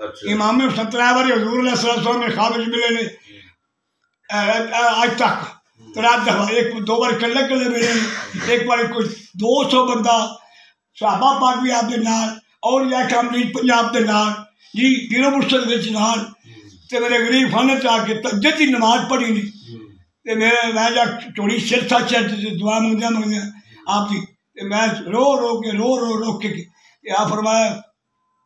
امام حسن 3 باری حضور علیہ السلام میں خواب ملے نے آج تک 3 دفعہ، 1-2 بار کلے کلے ملے نے، ایک بار کوئی 200 بندہ صحابہ پاک بھی آپ دے نال اور یا کاملین پنجاب دے نال جی پیرو مرشد وچ نال تے میرے غریب خانے تے آ کے تہجد دی نماز پڑھی نہیں تے میں جا چوڑی سر تھا دعا منگدیا آپ کی تے میں رو کے آپ فرمایا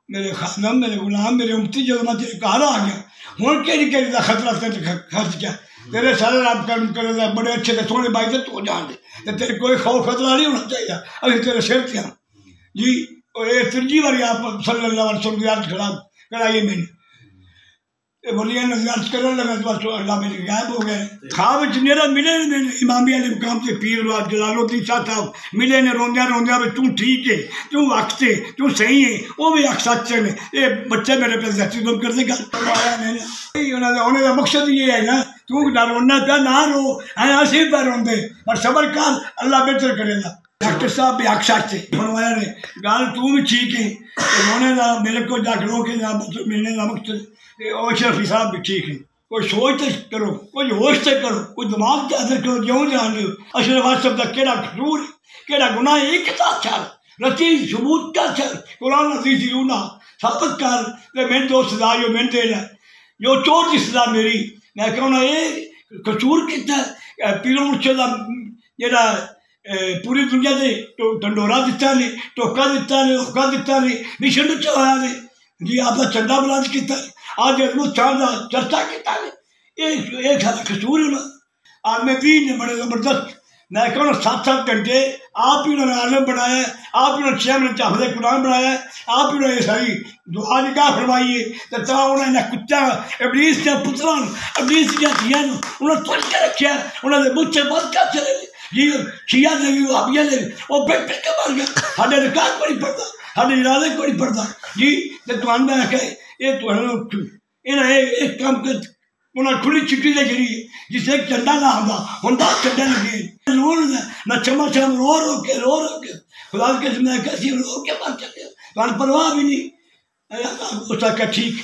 میرے خادم میرے غلام میرے امتی جو میں تیرے گھر آ گیا ہوں کہ خطرہ خرچ کیا تیرے سارے رب کرم کرے بڑے اچھے تے سونے بائی تے تو جان دے تیرے کوئی خوف خطرہ نہیں ہونا چاہیے ابھی تیرے سر تے ہاں جی یہ 3 باری آپ صلی اللہ علیہ وسلم زیارت کرائیے میں نے ولیاں نے زیارت کرنے لگا تو بس اللہ میں غائب ہو گئے خواب میرا ملے نے امامیہ علی مقام سے پیر جلال الدین شاہ صاحب ملے نے روندیا بھی تو ٹھیک ہے تو وقت ہے تو صحیح ہے وہ بھی اک سچے نے یہ بچے میرے پہ زیادتی دم کرتے گل پڑھوایا میں نے انہوں کا مقصد یہ ہے نا تو نہ رونا پیا نہ رو اسی پہ روندے پر صبر کر اللہ بہتر کرے گا ڈاکٹر صاحب بھی اک سچ ہے فرمایا نے گل تو بھی ٹھیک ہے رونے کا میرے کو جا کے رو کے ملنے کا مقصد اشرفی صاحب بھی ٹھیک ہے کوئی سوچ تے کرو کوئی ہوش تے کرو کوئی دماغ تے اثر کرو جوں جان لو اشرف صاحب کا کیڑا قصور کیڑا گناہ ایک تا چل رتی ثبوت کا چل قرآن عزیز رونا ثابت کر تے میں تو سزا جو میں دے لا جو چور کی سزا میری میں کہنا یہ قصور کیتا پیرو مرشد دا جڑا پوری دنیا دے ڈنڈورا دیتا نے ٹوکا دیتا نے اوکا دیتا نے مشن چلایا نے جی آپ کا چندہ بلانچ کیتا ہے آج ادھر چاہتا چرچا کیتا ہے ایک سارا قصور ہے نا آج میں دین نے بڑے زبردست میں کہوں 7 گھنٹے آپ ہی انہوں نے عالم بنایا ہے آپ ہی انہوں نے 6 مہینے حافظ قرآن بنایا ہے آپ ہی انہوں نے ساری دعا نگاہ فرمائی ہے تو انہوں نے کتا ابلیس کے پتروں ابلیس کی دھیاں انہوں نے توڑ کے رکھا ہے انہوں نے مجھ سے بات کر چلے جی شیعہ دے بھی وہابیہ دے بھی وہ پھر کے مر گیا سارے رکعت کو نہیں پڑھتا سارے ارادے کو نہیں پڑھتا جی تو میں کہے یہ تو انہیں ایک کام کر انہیں کھلی چٹی دے چڑی جس ایک چنڈا نہ آتا ہوں چنڈے لگے میں چما چم رو کے خدا کے میں کیسی رو کے مر چلے پرواہ بھی نہیں اس کا ٹھیک